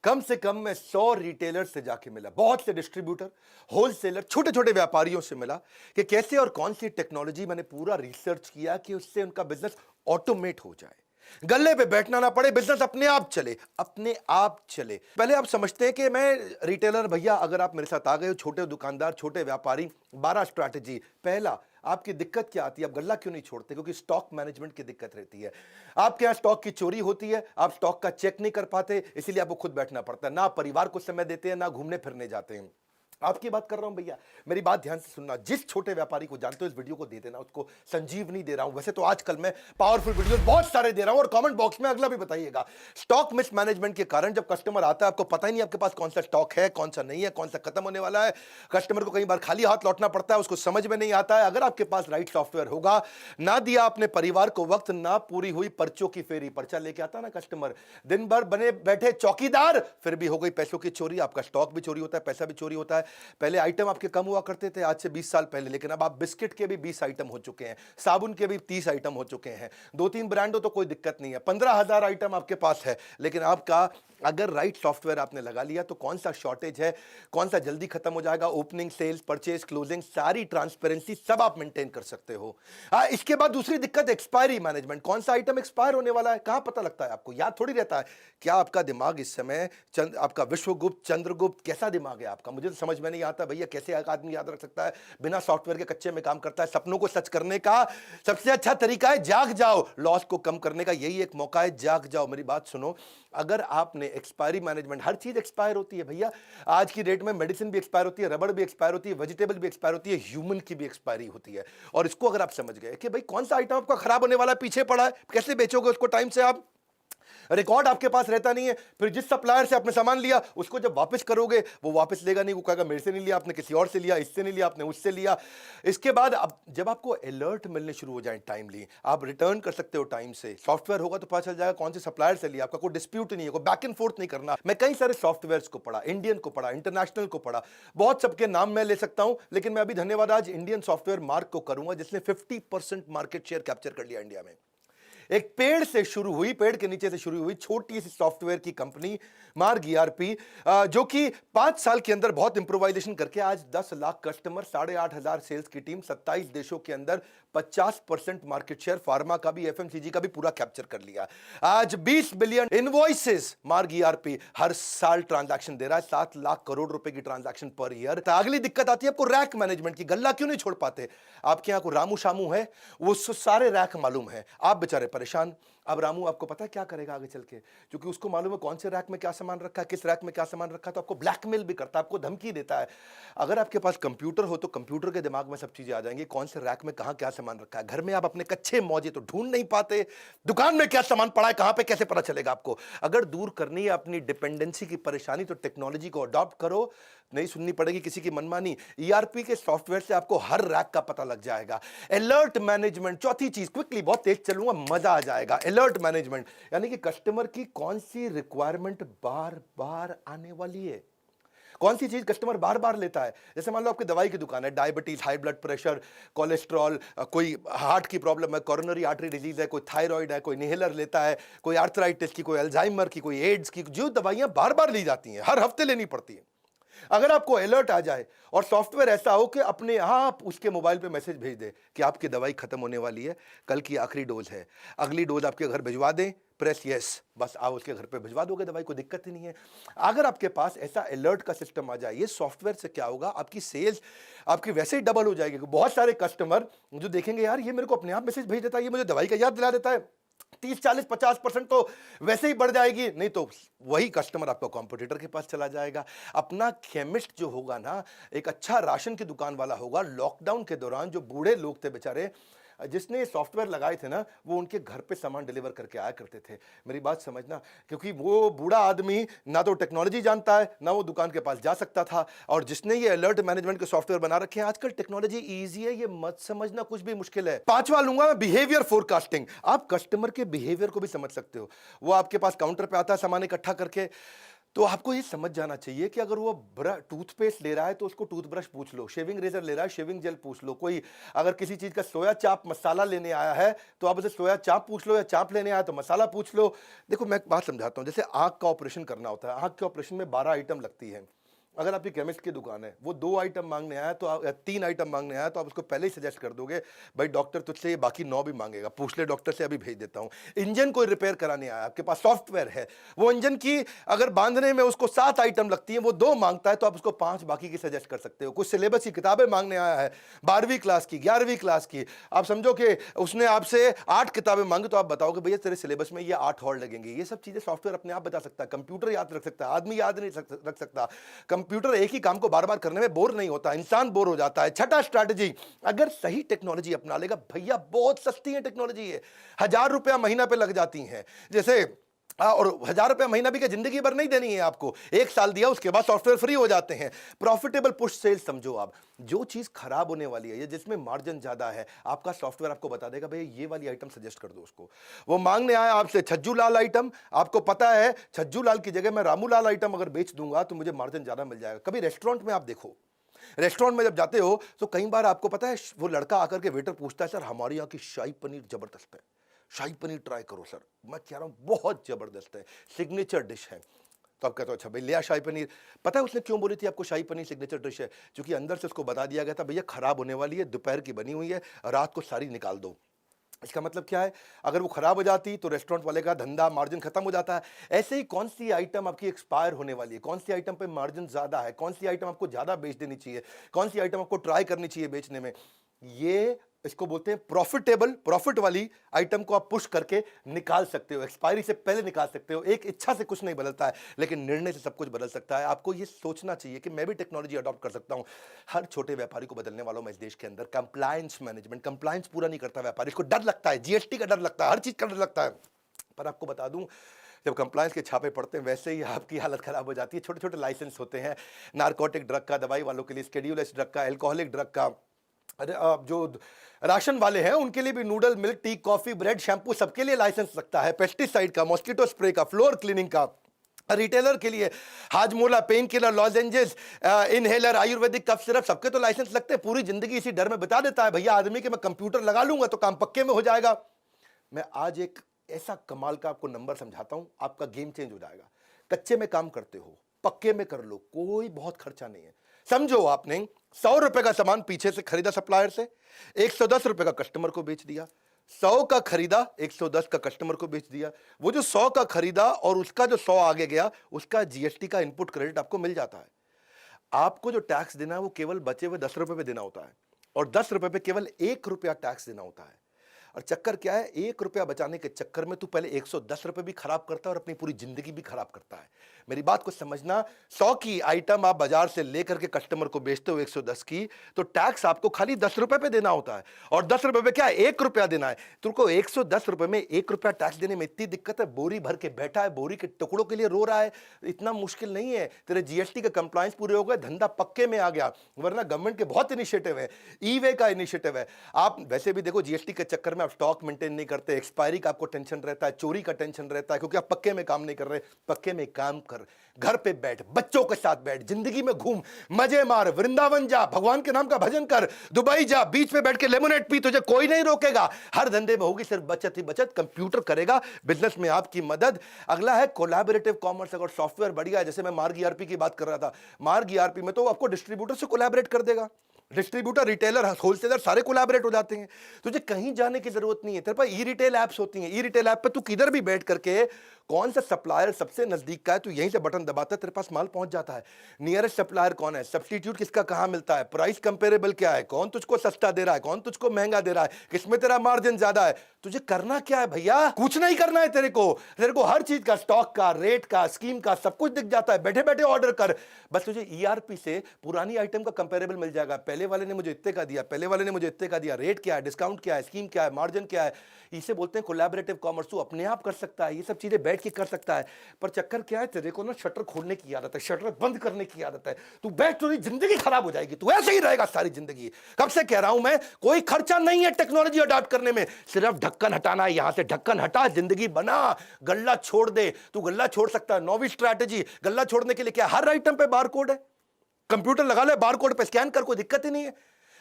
कम से कम मैं 100 रिटेलर से जाके मिला, बहुत से डिस्ट्रीब्यूटर, होलसेलर, छोटे छोटे व्यापारियों से मिला कि कैसे और कौन सी टेक्नोलॉजी, मैंने पूरा रिसर्च किया कि उससे उनका बिजनेस ऑटोमेट हो जाए, गल्ले पे बैठना ना पड़े, बिजनेस अपने आप चले, अपने आप चले। पहले आप समझते हैं कि मैं रिटेलर भैया, अगर आप मेरे साथ आ गए हो, छोटे दुकानदार, छोटे व्यापारी, 12 स्ट्रैटेजी। पहला, आपकी दिक्कत क्या आती है, आप गल्ला क्यों नहीं छोड़ते? क्योंकि स्टॉक मैनेजमेंट की दिक्कत रहती है। आपके यहां स्टॉक की चोरी होती है, आप स्टॉक का चेक नहीं कर पाते, इसीलिए आपको खुद बैठना पड़ता है, ना परिवार को समय देते हैं, ना घूमने फिरने जाते हैं। आपकी बात कर रहा हूं भैया, मेरी बात ध्यान से सुनना। जिस छोटे व्यापारी को जानते हो इस वीडियो को दे देना, उसको संजीवनी दे रहा हूं। वैसे तो आजकल मैं पावरफुल वीडियो बहुत सारे दे रहा हूं और कमेंट बॉक्स में अगला भी बताइएगा। स्टॉक मिसमैनेजमेंट के कारण जब कस्टमर आता है, आपको पता ही नहीं आपके पास कौन सा स्टॉक है, कौन सा नहीं है, कौन सा खत्म होने वाला है। कस्टमर को कई बार खाली हाथ लौटना पड़ता है, उसको समझ में नहीं आता है। अगर आपके पास राइट सॉफ्टवेयर होगा, ना दिया अपने परिवार को वक्त, ना पूरी हुई पर्चों की फेरी, पर्चा लेके आता ना कस्टमर, दिन भर बने बैठे चौकीदार, फिर भी हो गई पैसों की चोरी, आपका स्टॉक भी चोरी होता है, पैसा भी चोरी होता है। पहले आइटम आपके कम हुआ करते थे आज से 20 साल पहले, लेकिन अब आप बिस्किट के भी 20 आइटम हो चुके हैं, साबुन के भी 30 आइटम हो चुके हैं। 2-3 ब्रांड हो तो कोई दिक्कत नहीं है, 15,000 आइटम आपके पास है। लेकिन आपका अगर राइट सॉफ्टवेयर आपने लगा लिया तो कौन सा शॉर्टेज है, कौन सा जल्दी खत्म हो जाएगा, ओपनिंग, सेल्स, परचेज, क्लोजिंग, सारी ट्रांसपेरेंसी सब आप मेंटेन कर सकते हो। इसके बाद दूसरी दिक्कत एक्सपायरी मैनेजमेंट। कौन सा आइटम एक्सपायर होने वाला है, कहां पता लगता है आपको? याद थोड़ी रहता है। क्या आपका दिमाग इस समय आपका विश्वगुप्त, चंद्रगुप्त, कैसा दिमाग है आपका? मुझे तो समझ में नहीं आता भैया, कैसे एक आदमी याद रख सकता है, बिना सॉफ्टवेयर के कच्चे में काम करता है। सपनों को सच करने का सबसे अच्छा तरीका है जाग जाओ, लॉस को कम करने का यही एक मौका है, जाग जाओ। मेरी बात सुनो, अगर आपने एक्सपायरी मैनेजमेंट, हर चीज एक्सपायर होती है भैया, आज की डेट में मेडिसिन भी एक्सपायर होती है, रबड़ भी एक्सपायर होती है, वेजिटेबल भी एक्सपायर होती है, ह्यूमन की भी एक्सपायरी होती है। और इसको अगर आप समझ गए कि भाई कौन सा आइटम आपका खराब होने वाला है, पीछे पड़ा है, कैसे बेचोगे उसको टाइम से? आप रिकॉर्ड आपके पास रहता नहीं है, फिर जिस सप्लायर से आपने सामान लिया उसको जब वापस करोगे, वो वापस लेगा नहीं, वो कहेगा मेरे से नहीं लिया आपने, किसी और से लिया, इससे नहीं लिया आपने, उससे लिया। इसके बाद अब जब आपको अलर्ट मिलने शुरू हो जाए टाइमली, आप रिटर्न कर सकते हो टाइम से। सॉफ्टवेयर होगा तो पता चल जाएगा कौन से सप्लायर से लिया, आपका कोई डिस्प्यूट नहीं है, कोई बैक एंड फोर्थ नहीं करना। मैं कई सारे सॉफ्टवेयर को पढ़ा, इंडियन को पढ़ा, इंटरनेशनल को पढ़ा, बहुत सबके नाम मैं ले सकता हूं, लेकिन मैं अभी धन्यवाद आज इंडियन सॉफ्टवेयर मार्क को करूंगा, जिसने 50% मार्केट शेयर कैप्चर कर लिया इंडिया में। एक पेड़ से शुरू हुई, पेड़ के नीचे से शुरू हुई छोटी सी सॉफ्टवेयर की कंपनी मार्ग ईआरपी, जो कि 5 साल के अंदर बहुत इंप्रोवाइजेशन करके आज 10 लाख कस्टमर, 8,500 सेल्स की टीम, 27 देशों के अंदर 50% मार्केट शेयर, फार्मा का भी, एफएमसीजी का भी पूरा कैप्चर कर लिया। आज 20 बिलियन इनवॉइसेस मार्ग ईआरपी हर साल ट्रांजैक्शन दे रहा है, 7 लाख करोड़ रुपए की ट्रांजैक्शन पर ईयर। तो अगली दिक्कत आती है आपको रैक मैनेजमेंट की। गल्ला क्यों नहीं छोड़ पाते? आपके यहां को रामू शामू है, वो सारे रैक मालूम है, आप बेचारे परेशान। अब रामू आपको पता है क्या करेगा आगे चल के? क्योंकि उसको मालूम है कौन से रैक में क्या सामान रखा है, किस रैक में क्या सामान रखा है, तो आपको ब्लैकमेल भी करता है, आपको धमकी देता है। अगर आपके पास कंप्यूटर हो तो कंप्यूटर के दिमाग में सब चीजें आ जाएंगी, कौन से रैक में कहां क्या सामान रखा है। घर में आप अपने कच्चे मौजे तो ढूंढ नहीं पाते, दुकान में क्या सामान पड़ा है, कहां पे कैसे पता चलेगा आपको? अगर दूर करनी है अपनी डिपेंडेंसी की परेशानी तो टेक्नोलॉजी को अडॉप्ट करो, नहीं सुननी पड़ेगी किसी की मनमानी। ईआरपी के सॉफ्टवेयर से आपको हर रैक का पता लग जाएगा। अलर्ट मैनेजमेंट, चौथी चीज, क्विकली बहुत तेज चलूंगा, मजा आ जाएगा। अलर्ट मैनेजमेंट यानी कि कस्टमर की कौन सी रिक्वायरमेंट बार बार आने वाली है, कौन सी चीज कस्टमर बार बार लेता है। जैसे मान लो आपकी दवाई की दुकान है, diabetes, high blood pressure, cholesterol, कोई हार्ट की प्रॉब्लम है, कोरोनरी आर्टरी डिजीज है, कोई थायराइड है, कोई इनहेलर लेता है, कोई आर्थराइटिस की, कोई अल्जाइमर की, कोई एड्स की, जो दवाइयां बार बार ली जाती हैं, हर हफ्ते लेनी पड़ती है। अगर आपको अलर्ट आ जाए और सॉफ्टवेयर ऐसा हो कि अपने आप उसके मोबाइल पे मैसेज भेज दे कि आपकी दवाई खत्म होने वाली है, कल की आखिरी डोज है, अगली डोज आपके घर भिजवा दें, प्रेस यस, बस आप उसके घर पे भिजवा दोगे दवाई, कोई दिक्कत ही नहीं है। अगर आपके पास ऐसा अलर्ट का सिस्टम आ जाए, ये सॉफ्टवेयर से क्या होगा, आपकी सेल्स आपकी वैसे ही डबल हो जाएगी। बहुत सारे कस्टमर जो देखेंगे यार ये मेरे को अपने आप मैसेज भेज देता है, ये मुझे दवाई का याद दिला देता है, 30-40-50% तो वैसे ही बढ़ जाएगी। नहीं तो वही कस्टमर आपका कॉम्पिटिटर के पास चला जाएगा। अपना केमिस्ट जो होगा ना, एक अच्छा राशन की दुकान वाला होगा, लॉकडाउन के दौरान जो बूढ़े लोग थे बेचारे, जिसने सॉफ्टवेयर लगाए थे ना, वो उनके घर पे सामान डिलीवर करके आया करते थे। मेरी बात समझना, क्योंकि वो बूढ़ा आदमी ना तो टेक्नोलॉजी जानता है, ना वो दुकान के पास जा सकता था। और जिसने ये अलर्ट मैनेजमेंट के सॉफ्टवेयर बना रखे हैं, आजकल टेक्नोलॉजी इजी है, ये मत समझना कुछ भी मुश्किल है। पांचवा लूंगा मैं, बिहेवियर फोरकास्टिंग। आप कस्टमर के बिहेवियर को भी समझ सकते हो। वो आपके पास काउंटर पे आता है सामान इकट्ठा करके, तो आपको ये समझ जाना चाहिए कि अगर वो टूथपेस्ट ले रहा है तो उसको टूथब्रश पूछ लो, शेविंग रेजर ले रहा है शेविंग जेल पूछ लो, कोई अगर किसी चीज का सोया चाप मसाला लेने आया है तो आप उसे सोया चाप पूछ लो, या चाप लेने आया तो मसाला पूछ लो। देखो मैं एक बात समझाता हूँ, जैसे आंख का ऑपरेशन करना होता है, आंख के ऑपरेशन में 12 आइटम लगती है। अगर आपकी केमिस्ट की दुकान है, वो 2 आइटम मांगने आया तो या 3 आइटम मांगने आया तो आप उसको पहले ही सजेस्ट कर दोगे, भाई डॉक्टर तुझसे ये बाकी 9 भी मांगेगा, पूछ ले डॉक्टर से, अभी भेज देता हूं। इंजन कोई रिपेयर कराने आया, आपके पास सॉफ्टवेयर है, वो इंजन की अगर बांधने में उसको 7 आइटम लगती है, वो 2 मांगता है तो आप उसको 5 बाकी की सजेस्ट कर सकते हो। कुछ सिलेबस की किताबें मांगने आया है, 12वीं क्लास की, 11वीं क्लास की, आप समझो कि उसने आपसे 8 किताबें मांगी तो आप बताओगे भैया तेरे सिलेबस में ये 8 और लगेंगे। ये सब चीजें सॉफ्टवेयर अपने आप बता सकता है, कंप्यूटर याद रख सकता है, आदमी याद नहीं रख सकता। कंप्यूटर एक ही काम को बार बार करने में बोर नहीं होता, इंसान बोर हो जाता है। छठा स्ट्रैटेजी, अगर सही टेक्नोलॉजी अपना लेगा, भैया बहुत सस्ती है टेक्नोलॉजी है, 1000 रुपया महीना पे लग जाती है। जैसे और 1000 रुपया महीना भी क्या जिंदगी भर नहीं देनी है आपको, 1 साल दिया उसके बाद सॉफ्टवेयर फ्री हो जाते हैं। प्रॉफिटेबल पुश सेल्स समझो आप, जो चीज खराब होने वाली है या जिसमें मार्जिन ज्यादा है, आपका सॉफ्टवेयर आपको बता देगा भैया ये वाली आइटम सजेस्ट कर दो उसको। वो मांगने आया आपसे छज्जू लाल आइटम, आपको पता है छज्जू लाल की जगह मैं रामू लाल आइटम अगर बेच दूंगा तो मुझे मार्जिन ज्यादा मिल जाएगा। कभी रेस्टोरेंट में आप देखो, रेस्टोरेंट में जब जाते हो तो कई बार आपको पता है वो लड़का आकर के वेटर पूछता है सर हमारे यहाँ की शाही पनीर जबरदस्त है, शाही पनीर ट्राई करो सर। मैं कह रहा हूँ बहुत जबरदस्त है, सिग्नेचर डिश है। तो आप कहते हो अच्छा भाई लिया शाही पनीर। पता है उसने क्यों बोली थी आपको शाही पनीर सिग्नेचर डिश है? क्योंकि अंदर से उसको बता दिया गया था भैया खराब होने वाली है, दोपहर की बनी हुई है, रात को सारी निकाल दो। इसका मतलब क्या है, अगर वो खराब हो जाती तो रेस्टोरेंट वाले का धंधा मार्जिन खत्म हो जाता है। ऐसे ही कौन सी आइटम आपकी एक्सपायर होने वाली है, कौन सी आइटम पे मार्जिन ज्यादा है, कौन सी आइटम आपको ज्यादा बेच देनी चाहिए, कौन सी आइटम आपको ट्राई करनी चाहिए बेचने में, ये इसको बोलते हैं प्रॉफिटेबल। प्रॉफिट वाली आइटम को आप पुश करके निकाल सकते हो, एक्सपायरी से पहले निकाल सकते हो। एक इच्छा से कुछ नहीं बदलता है, लेकिन निर्णय से सब कुछ बदल सकता है। आपको ये सोचना चाहिए कि मैं भी टेक्नोलॉजी अडॉप्ट कर सकता हूं। हर छोटे व्यापारी को बदलने वालों में इस देश के अंदर कंप्लायंस मैनेजमेंट, कंप्लायंस पूरा नहीं करता व्यापारी, इसको डर लगता है, जीएसटी का डर लगता है, हर चीज का डर लगता है। पर आपको बता दूं, जब कंप्लायंस के छापे पड़ते हैं वैसे ही आपकी हालत खराब हो जाती है। छोटे छोटे लाइसेंस होते हैं, नारकोटिक ड्रग का, दवाई वालों के लिए शेड्यूल एस ड्रग का, एल्कोहलिक ड्रग का, अरे जो राशन वाले हैं उनके लिए भी noodle, milk, tea, coffee, bread, shampoo, सबके लिए लाइसेंस लगता है। पेस्टिसाइड का, मॉस्किटो स्प्रे का, फ्लोर क्लीनिंग का। रिटेलर के लिए Hajmola, pain killer, lozenges, inhaler, ayurvedic cough syrup, सबके तो लाइसेंस लगते हैं। पूरी जिंदगी इसी डर में बिता देता है भैया आदमी कि मैं कंप्यूटर लगा लूंगा तो काम पक्के में हो जाएगा। मैं आज एक ऐसा कमाल का आपको नंबर समझाता हूं, आपका गेम चेंज हो जाएगा। कच्चे में काम करते हो, पक्के में कर लो, कोई बहुत खर्चा नहीं है। समझो आपने 100 रुपए का सामान पीछे से खरीदा सप्लायर से, 110 रुपए का कस्टमर को बेच दिया। 100 का खरीदा, 110 का कस्टमर को बेच दिया। वो जो 100 का खरीदा और उसका जो 100 आगे गया, उसका जीएसटी का इनपुट क्रेडिट आपको मिल जाता है। आपको जो टैक्स देना है वो केवल बचे हुए 10 रुपए पे देना होता है, और 10 रुपए पे केवल 1 रुपया टैक्स देना होता है। और चक्कर क्या है, 1 रुपया बचाने के चक्कर में तू पहले 110 रुपए भी खराब करता है और अपनी पूरी जिंदगी भी खराब करता है। मेरी बात को समझना, 100 की आइटम आप बाजार से लेकर के कस्टमर को बेचते हो 110 की, तो टैक्स आपको खाली 10 रुपए पे देना होता है। और 10 रुपए पे क्या है, 1 रुपया देना है। तुमको 110 रुपए में 1 रुपया टैक्स देने में इतनी दिक्कत है, बोरी भर के बैठा है, बोरी के टुकड़ों के लिए रो रहा है। इतना मुश्किल नहीं है, तेरे जीएसटी के कंप्लायंस पूरे हो गए, धंधा पक्के में आ गया। वरना गवर्नमेंट के बहुत इनिशिएटिव है, ई वे का इनिशिएटिव है। आप वैसे भी देखो जीएसटी के चक्कर में आप स्टॉक मेंटेन नहीं करते, एक्सपायरी का आपको टेंशन रहता है, चोरी का टेंशन रहता है, क्योंकि आप पक्के में काम नहीं कर रहे। पक्के में काम कर, घर पे बैठ, बच्चों के साथ बैठ, जिंदगी में घूम, मजे मार, वृंदावन जा, भगवान के नाम का भजन कर, दुबई जा, बीच पे बैठ के लेमोनेड पी, तुझे कोई नहीं रोकेगा। हर धंधे में होगी सिर्फ बचत ही बचत, कंप्यूटर करेगा बिजनेस में आपकी मदद। अगला है कोलैबोरेटिव कॉमर्स। अगर सॉफ्टवेयर बढ़िया है, जैसे मैं मार्ग ईआरपी की बात कर रहा था, मार्ग ईआरपी में तो आपको डिस्ट्रीब्यूटर से कोलैबोरेट कर देगा। डिस्ट्रीब्यूटर, रिटेलर, होलसेलर सारे कोलैबोरेट हो जाते हैं। तुझे कहीं जाने की जरूरत नहीं है। तेरे पास ई रिटेल ऐप्स होती हैं, ई रिटेल ऐप पे तू किधर भी बैठ करके कौन सा सप्लायर सबसे नजदीक का है, तू यहीं से बटन दबाता है, तेरे पास माल पहुंच जाता है। नियरेस्ट सप्लायर कौन है, सब्स्टिट्यूट किसका कहां मिलता है, प्राइस कंपेरेबल क्या है, कौन तुझको सस्ता दे रहा है, कौन तुझको महंगा दे रहा है, किसमें तेरा मार्जिन ज्यादा है। तुझे करना क्या है भैया, कुछ नहीं करना है। तेरे को हर चीज का, स्टॉक का, रेट का, स्कीम का सब कुछ दिख जाता है। बैठे बैठे ऑर्डर कर, बस तुझे ईआरपी से पुरानी आइटम का कंपेरेबल मिल जाएगा। पहले पहले वाले ने मुझे इतने का दिया, पहले वाले ने मुझे इतने का दिया, रेट क्या है, डिस्काउंट क्या है, स्कीम क्या है, मार्जिन क्या है, इसे बोलते हैं कोलैबोरेटिव कॉमर्स। तू अपने आप कर सकता है, ये सब चीजें बैठ के कर सकता है। पर चक्कर क्या है, तेरे को ना शटर खोलने की आदत है, शटर बंद करने की आदत है। तू बैठ, तो जिंदगी खराब हो जाएगी, तू ऐसे ही रहेगा सारी जिंदगी। कब से कह रहा हूं मैं, कोई खर्चा नहीं है टेक्नोलॉजी अडॉप्ट करने में, सिर्फ ढक्कन हटाना है। यहां से ढक्कन हटा, जिंदगी बना, गल्ला छोड़ दे। तू गल्ला छोड़ सकता है, नौवीं स्ट्रैटेजी। गल्ला छोड़ने के लिए क्या, हर आइटम पे बारकोड है, कंप्यूटर लगा ले, बारकोड पे स्कैन कर, कोई दिक्कत ही नहीं है।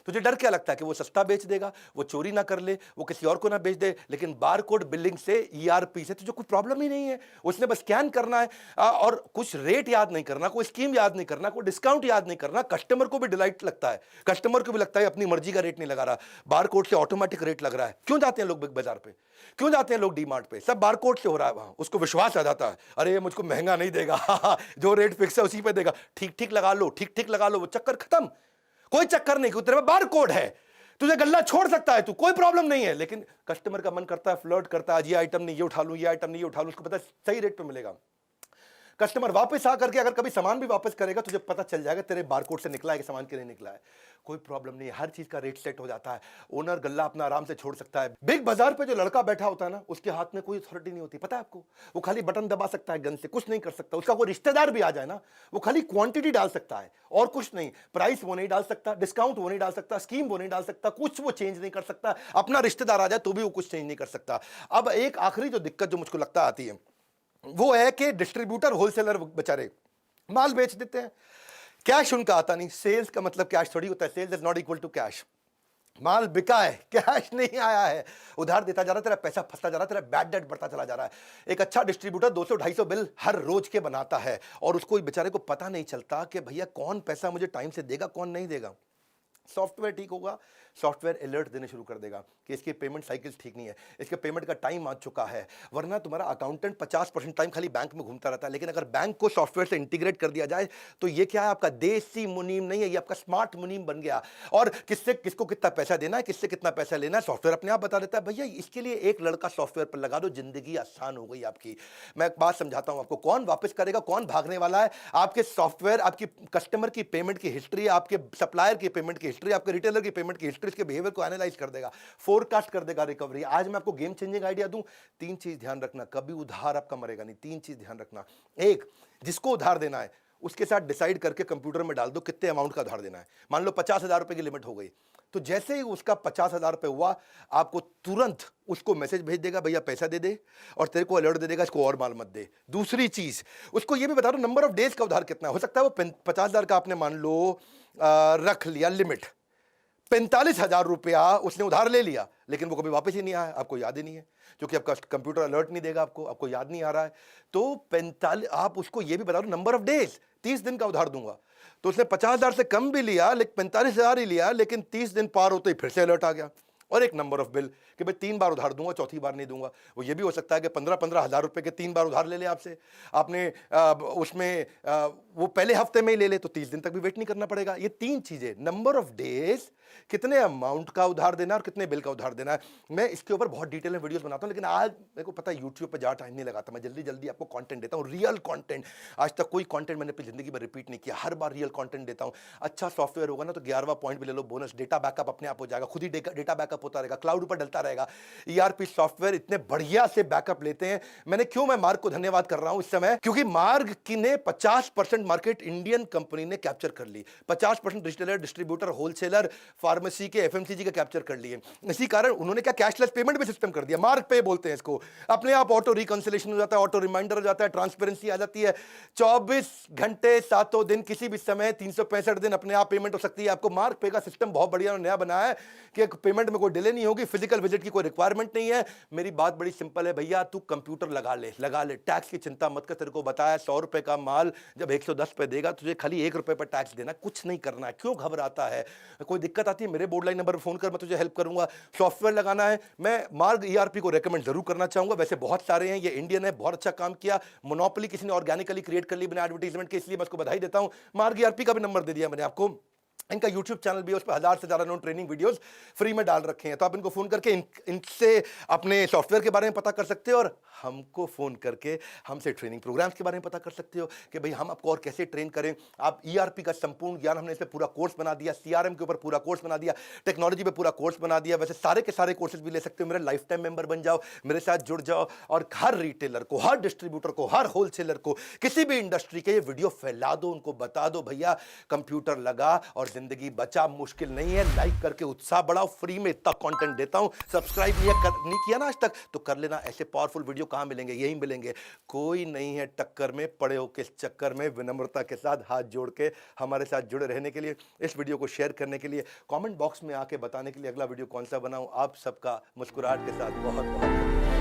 तुझे डर क्या लगता है कि वो सस्ता बेच देगा, वो चोरी ना कर ले, वो किसी और को ना बेच दे। लेकिन बारकोड बिलिंग से, ईआरपी से तुझे कोई प्रॉब्लम ही नहीं है। उसने बस स्कैन करना है और कुछ रेट याद नहीं करना, कोई स्कीम याद नहीं करना, कोई डिस्काउंट याद नहीं करना। कस्टमर को भी डिलाइट लगता है, कस्टमर को भी लगता है अपनी मर्जी का रेट नहीं लगा रहा, बारकोड से ऑटोमेटिक रेट लग रहा है। क्यों जाते हैं लोग बिग बाजार पे, क्यों जाते हैं लोग डीमार्ट पे, सब बारकोड से हो रहा है वहां। उसको विश्वास आ जाता है, अरे ये मुझको महंगा नहीं देगा, जो रेट फिक्स है उसी पे देगा, ठीक ठीक लगा लो, ठीक ठीक लगा लो, वो चक्कर खत्म। कोई चक्कर नहीं, क्यों, तेरे में बारकोड है, तुझे गल्ला छोड़ सकता है तू, कोई प्रॉब्लम नहीं है। लेकिन कस्टमर का मन करता है, फ्लर्ट करता है, ये आइटम नहीं ये उठा लूं, ये आइटम नहीं ये उठा लूं, उसको पता है सही रेट पे मिलेगा। कस्टमर वापस आकर के अगर कभी सामान भी वापस करेगा, तुझे पता चल जाएगा तेरे बारकोड से निकला है कि सामान के नहीं निकला है। कोई प्रॉब्लम नहीं है, हर चीज का रेट सेट हो जाता है, ओनर गल्ला अपना आराम से छोड़ सकता है। बिग बाजार पे जो लड़का बैठा होता है ना, उसके हाथ में कोई अथॉरिटी नहीं होती, पता है आपको। वो खाली बटन दबा सकता है गन से, कुछ नहीं कर सकता। उसका कोई रिश्तेदार भी आ जाए ना, वो खाली क्वांटिटी डाल सकता है और कुछ नहीं। प्राइस वो नहीं डाल सकता, डिस्काउंट वो नहीं डाल सकता, स्कीम वो नहीं डाल सकता, कुछ वो चेंज नहीं कर सकता। अपना रिश्तेदार आ जाए तो भी वो कुछ चेंज नहीं कर सकता। अब एक आखिरी जो दिक्कत जो मुझको लगता आती है, वो है कि डिस्ट्रीब्यूटर होलसेलर बेचारे माल बेच देते हैं, कैश उनका आता नहीं। सेल्स का मतलब कैश थोड़ी होता है, sales is not equal to cash. माल बिका है, कैश नहीं आया है, उधार देता जा रहा है, तेरा पैसा फंसता जा रहा है, तेरा बैड डेट बढ़ता चला जा रहा है। एक अच्छा डिस्ट्रीब्यूटर 200-250 बिल हर रोज के बनाता है और उसको बेचारे को पता नहीं चलता कि भैया कौन पैसा मुझे टाइम से देगा, कौन नहीं देगा। सॉफ्टवेयर ठीक होगा, सॉफ्टवेयर अलर्ट देने शुरू कर देगा कि इसकी पेमेंट साइकिल ठीक नहीं है, इसके पेमेंट का टाइम आ चुका है। वरना तुम्हारा अकाउंटेंट 50% टाइम खाली बैंक में घूमता रहता है। लेकिन अगर बैंक को सॉफ्टवेयर से इंटीग्रेट कर दिया जाए तो ये क्या है, आपका देसी मुनीम नहीं है, ये आपका स्मार्ट मुनीम बन गया। और किससे किसको कितना पैसा देना है, किससे कितना पैसा लेना है, सॉफ्टवेयर अपने आप बता देता है। भैया इसके लिए एक लड़का सॉफ्टवेयर पर लगा दो, जिंदगी आसान हो गई आपकी। मैं एक बात समझाता हूं आपको, कौन वापस करेगा, कौन भागने वाला है। आपके सॉफ्टवेयर आपकी कस्टमर की पेमेंट की हिस्ट्री, आपके सप्लायर की पेमेंट की हिस्ट्री, आपके रिटेलर की पेमेंट की हिस्ट्री, इसके बिहेवियर को एनालाइज कर देगा, फोरकास्ट कर देगा रिकवरी। आज मैं आपको गेम चेंजिंग आइडिया दूं, 3 चीज ध्यान रखना, कभी उधार आपका मरेगा नहीं। 3 चीज ध्यान रखना। एक, जिसको उधार देना है उसके साथ डिसाइड करके कंप्यूटर में डाल दो कितने अमाउंट का उधार देना है। मान लो 50,000 रुपए की लिमिट हो गई, तो जैसे ही उसका 50,000 रुपए हुआ, आपको तुरंत उसको मैसेज भेज देगा, भैया पैसा दे दे, और तेरे को अलर्ट दे देगा इसको और माल मत दे। दूसरी चीज, उसको ये भी बता दो नंबर ऑफ डेज का उधार कितना हो सकता है। वो 50,000 का आपने मान लो रख लिया लिमिट, 45,000 रुपया उसने उधार ले लिया, लेकिन वो कभी वापस ही नहीं आया, आपको याद ही नहीं है, क्योंकि आपका कंप्यूटर अलर्ट नहीं देगा, आपको याद नहीं आ रहा है। तो 45, आप उसको ये भी बता दो नंबर ऑफ डेज, 30 दिन का उधार दूंगा। तो उसने 50,000 से कम भी लिया, लेकिन 45,000 ही लिया, लेकिन 30 दिन पार होते ही फिर से अलर्ट आ गया। और एक नंबर ऑफ बिल कि भाई 3 बार उधार दूंगा, चौथी बार नहीं दूंगा। वो ये भी हो सकता है कि 15-15 हज़ार रुपए के 3 बार उधार ले ले आपसे, आपने उसमें वो पहले हफ्ते में ही ले ले, तो 30 दिन तक भी वेट नहीं करना पड़ेगा। ये 3 चीजें, नंबर ऑफ डेज, कितने अमाउंट का उधार देना और कितने बिल का उधार देना है। मैं इसके ऊपर बहुत डिटेल में वीडियोस बनाता हूं, लेकिन आज मेरे को पता है यूट्यूब पे ज़्यादा टाइम नहीं लगाता, मैं जल्दी जल्दी आपको कंटेंट देता हूं, रियल कंटेंट। आज तक कोई कंटेंट मैंने अपनी जिंदगी में रिपीट नहीं किया, हर बार रियल कंटेंट देता हूं। अच्छा सॉफ्टवेयर होगा ना तो 11वां पॉइंट भी ले लो बोनस, डेटा बैकअप अपने आप हो जाएगा, खुद ही डेटा बैकअप होता रहेगा, क्लाउड पर डलता रहेगा। ईआरपी सॉफ्टवेयर इतने बढ़िया से बैकअप लेते हैं। मैं मार्ग को धन्यवाद कर रहा हूं इस समय, क्योंकि मार्ग की ने 50% मार्केट इंडियन कंपनी ने कैप्चर कर ली, 50% रिटेलर, डिस्ट्रीब्यूटर, होलसेलर, फार्मेसी के, एफएमसीजी के कैप्चर कर लिए। इसी कारण उन्होंने क्या कैशलेस पेमेंट भी सिस्टम कर दिया, मार्ग पे बोलते हैं इसको। अपने आप ऑटो रिकंसिलेशन हो जाता है, ऑटो रिमाइंडर हो जाता है, ट्रांसपेरेंसी आ जाती है। 24 घंटे 7 दिन किसी भी समय 365 दिन अपने आप पेमेंट हो सकती है। आपको मार्ग पे का सिस्टम बहुत बढ़िया नया बनाया है कि पेमेंट में कोई डिले नहीं होगी, फिजिकल विजिट की कोई रिक्वायरमेंट नहीं है। मेरी बात बड़ी सिंपल है भैया, तू कंप्यूटर लगा ले, टैक्स की चिंता मत कर। तेरे को बताया 100 रुपए का माल जब 110 पे देगा, तुझे खाली 1 रुपए पर टैक्स देना, कुछ नहीं करना है। क्यों घबराता है? कोई दिक्कत आती है मेरे बोर्ड लाइन नंबर पर फोन कर, मैं तुझे हेल्प करूंगा। सॉफ्टवेयर लगाना है, मैं मार्ग ईआरपी को रेकमेंड जरूर करना चाहूंगा। वैसे बहुत सारे हैं, ये इंडियन है, बहुत अच्छा काम किया। मोनोपोली किसी ने ऑर्गेनिकली क्रिएट कर ली बिना एडवर्टाइजमेंट के, इसलिए मैं उसको बधाई देता हूं। मार्ग ईआरपी का भी नंबर दे दिया मैंने आपको। इनका YouTube चैनल भी है, उस पर 1000 से ज़्यादा नॉन ट्रेनिंग वीडियोस फ्री में डाल रखे हैं, तो आप इनको फोन करके इनसे अपने सॉफ्टवेयर के बारे में पता कर सकते हो और हमको फ़ोन करके हमसे ट्रेनिंग प्रोग्राम्स के बारे में पता कर सकते हो कि भाई हम आपको और कैसे ट्रेन करें। आप ईआरपी का संपूर्ण ज्ञान, हमने इस पे पूरा कोर्स बना दिया, सीआरएम के ऊपर पूरा कोर्स बना दिया, टेक्नोलॉजी पे पूरा कोर्स बना दिया। वैसे सारे के सारे कोर्सेज भी ले सकते हो। मेरे लाइफ टाइम मेंबर बन जाओ, मेरे साथ जुड़ जाओ, और हर रिटेलर को, हर डिस्ट्रीब्यूटर को, हर होलसेलर को, किसी भी इंडस्ट्री के ये वीडियो फैला दो, उनको बता दो भैया कंप्यूटर लगा और जिंदगी बचा, मुश्किल नहीं है। लाइक करके उत्साह बढ़ाओ, फ्री में इतना कंटेंट देता हूं। सब्सक्राइब नहीं किया ना आज तक तो कर लेना। ऐसे पावरफुल वीडियो कहां मिलेंगे? यहीं मिलेंगे। कोई नहीं है टक्कर में, पड़े हो किस चक्कर में। विनम्रता के साथ हाथ जोड़ के हमारे साथ जुड़े रहने के लिए, इस वीडियो को शेयर करने के लिए, कमेंट बॉक्स में आके बताने के लिए अगला वीडियो कौन सा बनाऊं। आप सबका मुस्कुराहट के साथ बहुत बहुत